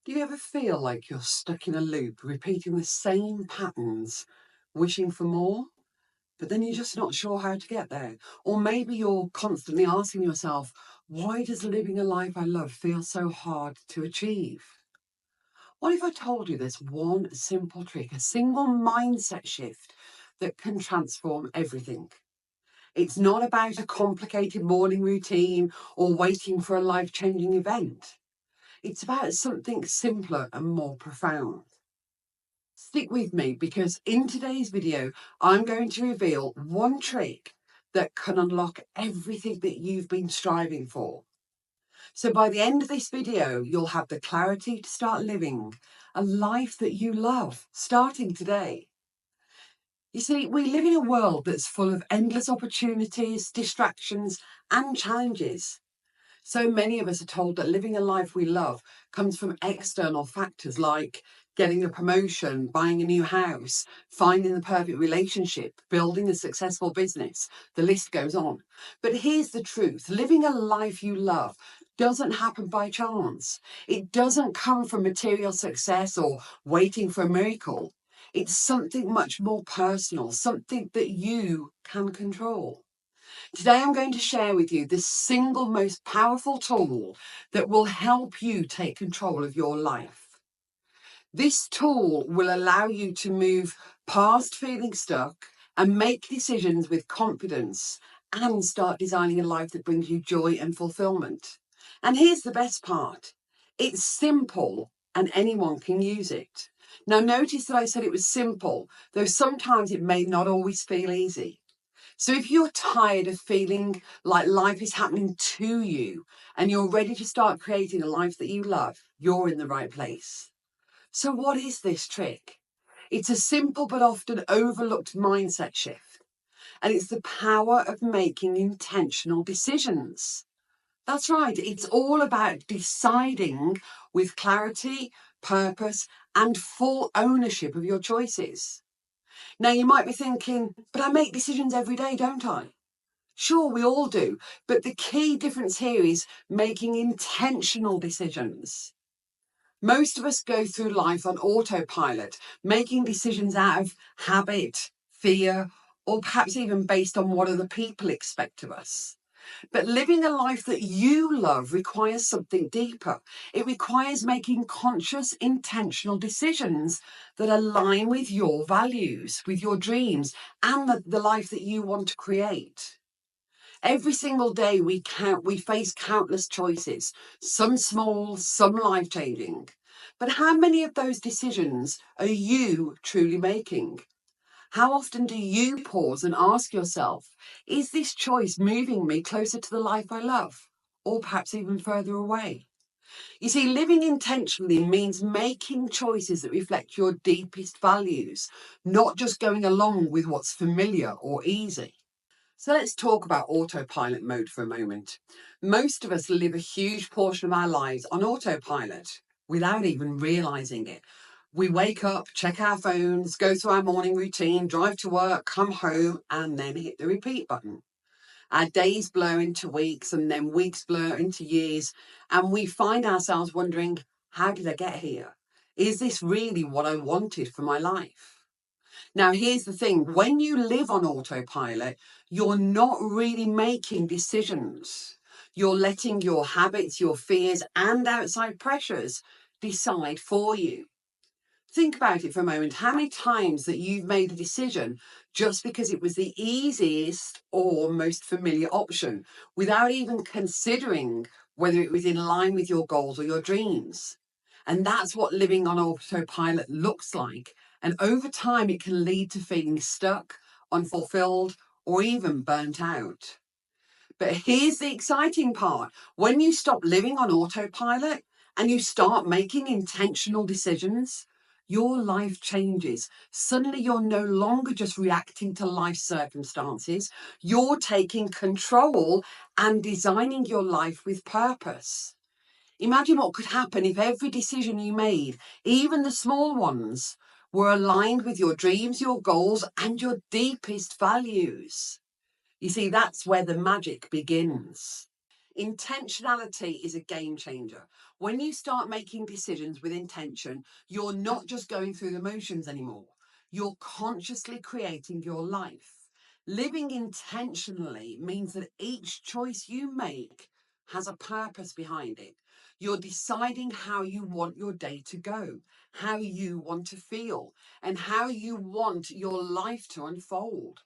Do you ever feel like you're stuck in a loop, repeating the same patterns, wishing for more, but then you're just not sure how to get there? Or maybe you're constantly asking yourself, why does living a life I love feel so hard to achieve? What if I told you there's one simple trick, a single mindset shift that can transform everything? It's not about a complicated morning routine or waiting for a life-changing event. It's about something simpler and more profound. Stick with me because in today's video, I'm going to reveal one trick that can unlock everything that you've been striving for. So by the end of this video, you'll have the clarity to start living a life that you love, starting today. You see, we live in a world that's full of endless opportunities, distractions, and challenges. So many of us are told that living a life we love comes from external factors like getting a promotion, buying a new house, finding the perfect relationship, building a successful business. The list goes on. But here's the truth. Living a life you love doesn't happen by chance. It doesn't come from material success or waiting for a miracle. It's something much more personal, something that you can control. Today, I'm going to share with you the single most powerful tool that will help you take control of your life. This tool will allow you to move past feeling stuck and make decisions with confidence and start designing a life that brings you joy and fulfillment. And here's the best part. It's simple and anyone can use it. Now, notice that I said it was simple, though sometimes it may not always feel easy. So if you're tired of feeling like life is happening to you and you're ready to start creating a life that you love, you're in the right place. So what is this trick? It's a simple but often overlooked mindset shift. And it's the power of making intentional decisions. That's right. It's all about deciding with clarity, purpose, and full ownership of your choices. Now, you might be thinking, but I make decisions every day, don't I? Sure, we all do. But the key difference here is making intentional decisions. Most of us go through life on autopilot, making decisions out of habit, fear, or perhaps even based on what other people expect of us. But living a life that you love requires something deeper. It requires making conscious, intentional decisions that align with your values, with your dreams, and the life that you want to create. Every single day we face countless choices, some small, some life-changing. But how many of those decisions are you truly making? How often do you pause and ask yourself, is this choice moving me closer to the life I love, or perhaps even further away? You see, living intentionally means making choices that reflect your deepest values, not just going along with what's familiar or easy. So let's talk about autopilot mode for a moment. Most of us live a huge portion of our lives on autopilot without even realizing it. We wake up, check our phones, go through our morning routine, drive to work, come home, and then hit the repeat button. Our days blur into weeks and then weeks blur into years, and we find ourselves wondering, how did I get here? Is this really what I wanted for my life? Now, here's the thing. When you live on autopilot, you're not really making decisions. You're letting your habits, your fears, and outside pressures decide for you. Think about it for a moment. How many times that you've made a decision just because it was the easiest or most familiar option without even considering whether it was in line with your goals or your dreams? And that's what living on autopilot looks like. And over time, it can lead to feeling stuck, unfulfilled, or even burnt out. But here's the exciting part. When you stop living on autopilot and you start making intentional decisions, your life changes. Suddenly, you're no longer just reacting to life circumstances. You're taking control and designing your life with purpose. Imagine what could happen if every decision you made, even the small ones, were aligned with your dreams, your goals, and your deepest values. You see, that's where the magic begins. Intentionality is a game changer. When you start making decisions with intention, you're not just going through the motions anymore. You're consciously creating your life. Living intentionally means that each choice you make has a purpose behind it. You're deciding how you want your day to go, how you want to feel, and how you want your life to unfold.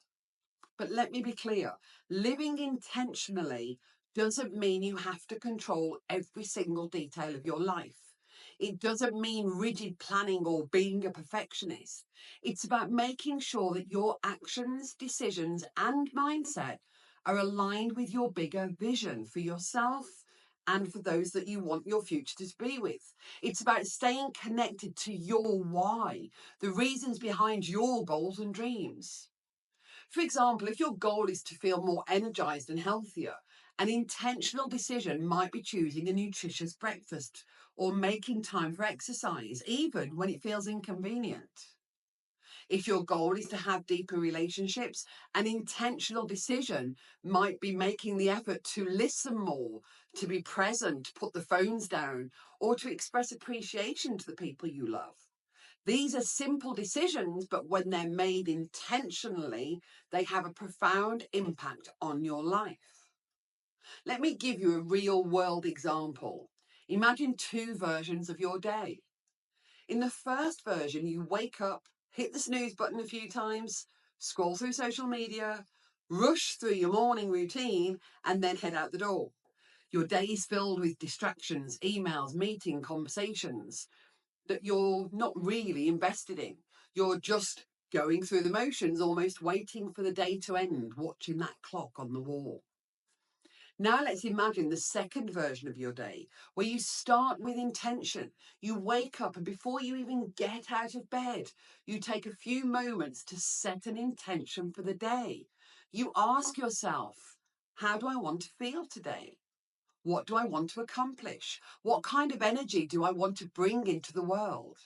But let me be clear, living intentionally doesn't mean you have to control every single detail of your life. It doesn't mean rigid planning or being a perfectionist. It's about making sure that your actions, decisions, and mindset are aligned with your bigger vision for yourself and for those that you want your future to be with. It's about staying connected to your why, the reasons behind your goals and dreams. For example, if your goal is to feel more energized and healthier, an intentional decision might be choosing a nutritious breakfast or making time for exercise, even when it feels inconvenient. If your goal is to have deeper relationships, an intentional decision might be making the effort to listen more, to be present, put the phones down, or to express appreciation to the people you love. These are simple decisions, but when they're made intentionally, they have a profound impact on your life. Let me give you a real world example. Imagine two versions of your day. In the first version, you wake up, hit the snooze button a few times, scroll through social media, rush through your morning routine, and then head out the door. Your day is filled with distractions, emails, meeting, conversations that you're not really invested in. You're just going through the motions, almost waiting for the day to end, watching that clock on the wall. Now let's imagine the second version of your day, where you start with intention. You wake up, and before you even get out of bed, you take a few moments to set an intention for the day. You ask yourself, how do I want to feel today? What do I want to accomplish? What kind of energy do I want to bring into the world?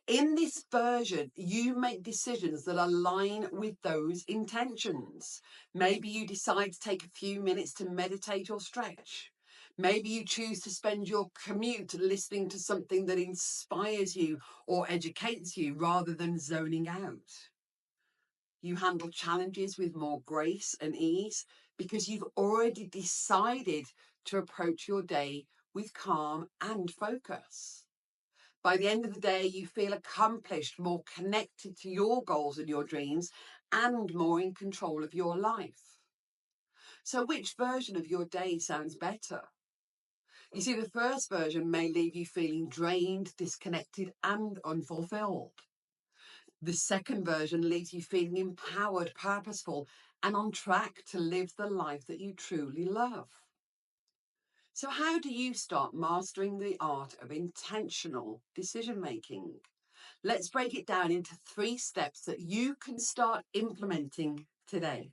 In this version, you make decisions that align with those intentions. Maybe you decide to take a few minutes to meditate or stretch. Maybe you choose to spend your commute listening to something that inspires you or educates you rather than zoning out. You handle challenges with more grace and ease because you've already decided to approach your day with calm and focus. By the end of the day, you feel accomplished, more connected to your goals and your dreams, and more in control of your life. So which version of your day sounds better? You see, the first version may leave you feeling drained, disconnected, and unfulfilled. The second version leaves you feeling empowered, purposeful, and on track to live the life that you truly love. So how do you start mastering the art of intentional decision making? Let's break it down into 3 steps that you can start implementing today.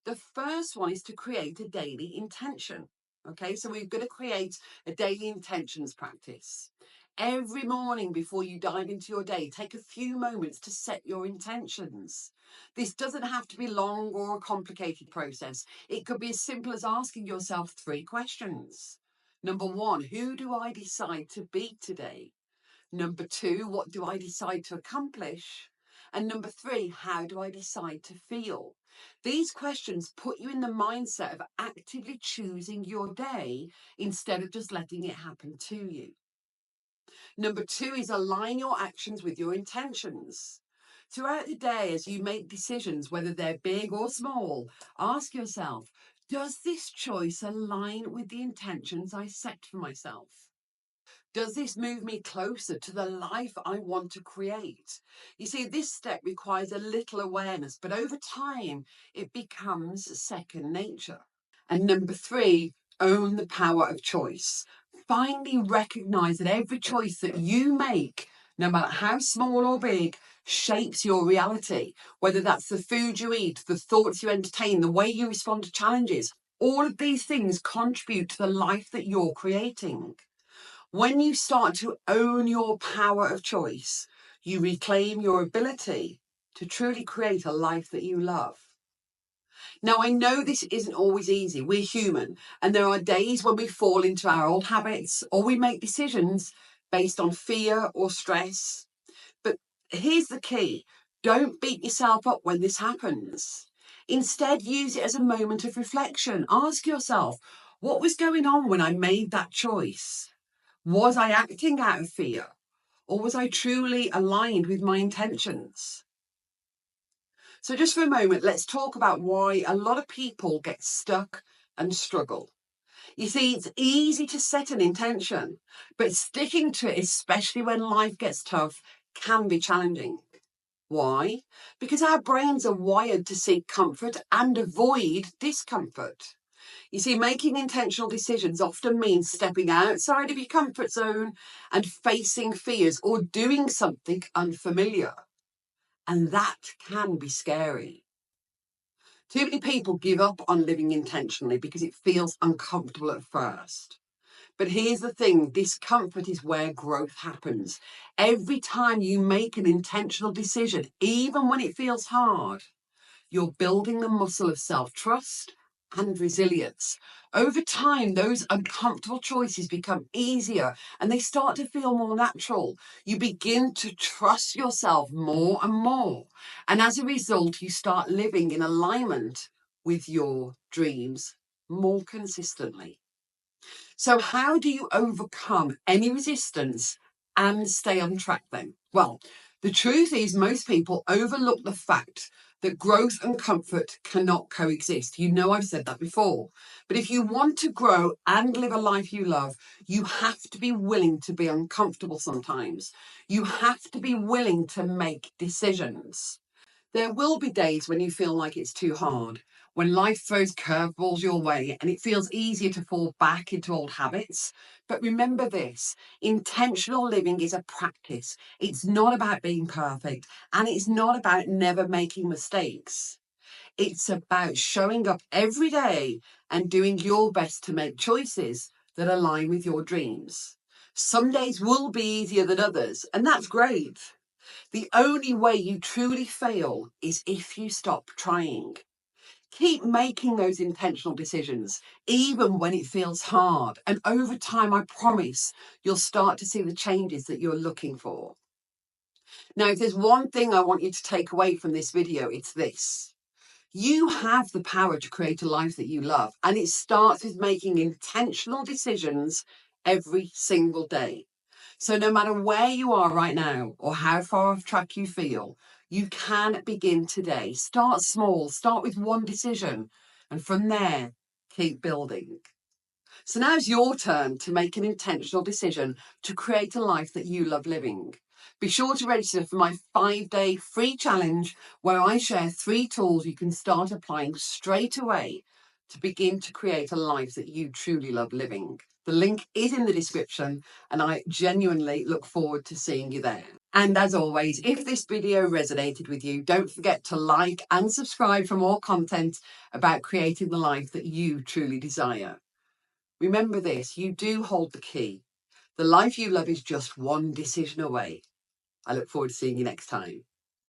The first one is to create a daily intention. Okay, so we're going to create a daily intentions practice. Every morning before you dive into your day, take a few moments to set your intentions. This doesn't have to be long or a complicated process. It could be as simple as asking yourself 3 questions. Number 1, who do I decide to be today? Number 2, what do I decide to accomplish? And number 3, how do I decide to feel? These questions put you in the mindset of actively choosing your day instead of just letting it happen to you. Number 2 is align your actions with your intentions. Throughout the day, as you make decisions, whether they're big or small, ask yourself, does this choice align with the intentions I set for myself? Does this move me closer to the life I want to create? You see, this step requires a little awareness, but over time, it becomes second nature. And number 3, own the power of choice. Finally recognize that every choice that you make, no matter how small or big, shapes your reality. Whether that's the food you eat, the thoughts you entertain, the way you respond to challenges, all of these things contribute to the life that you're creating. When you start to own your power of choice, you reclaim your ability to truly create a life that you love. Now, I know this isn't always easy. We're human, and there are days when we fall into our old habits or we make decisions based on fear or stress. But here's the key. Don't beat yourself up when this happens. Instead, use it as a moment of reflection. Ask yourself, what was going on when I made that choice? Was I acting out of fear? Or was I truly aligned with my intentions? So just for a moment, let's talk about why a lot of people get stuck and struggle. You see, it's easy to set an intention, but sticking to it, especially when life gets tough, can be challenging. Why? Because our brains are wired to seek comfort and avoid discomfort. You see, making intentional decisions often means stepping outside of your comfort zone and facing fears or doing something unfamiliar. And that can be scary. Too many people give up on living intentionally because it feels uncomfortable at first. But here's the thing, discomfort is where growth happens. Every time you make an intentional decision, even when it feels hard, you're building the muscle of self-trust and resilience. Over time, those uncomfortable choices become easier and they start to feel more natural. You begin to trust yourself more and more. And as a result, you start living in alignment with your dreams more consistently. So how do you overcome any resistance and stay on track then? Well, the truth is most people overlook the fact that growth and comfort cannot coexist. You know, I've said that before. But if you want to grow and live a life you love, you have to be willing to be uncomfortable sometimes. You have to be willing to make decisions. There will be days when you feel like it's too hard, when life throws curveballs your way and it feels easier to fall back into old habits. But remember this, intentional living is a practice. It's not about being perfect and it's not about never making mistakes. It's about showing up every day and doing your best to make choices that align with your dreams. Some days will be easier than others, and that's great. The only way you truly fail is if you stop trying. Keep making those intentional decisions, even when it feels hard. And over time, I promise you'll start to see the changes that you're looking for. Now, if there's one thing I want you to take away from this video, it's this. You have the power to create a life that you love. And it starts with making intentional decisions every single day. So no matter where you are right now or how far off track you feel, you can begin today. Start small, start with one decision, and from there, keep building. So now it's your turn to make an intentional decision to create a life that you love living. Be sure to register for my 5-day free challenge where I share 3 tools you can start applying straight away to begin to create a life that you truly love living. The link is in the description and I genuinely look forward to seeing you there. And as always, if this video resonated with you, don't forget to like and subscribe for more content about creating the life that you truly desire. Remember this, you do hold the key. The life you love is just one decision away. I look forward to seeing you next time.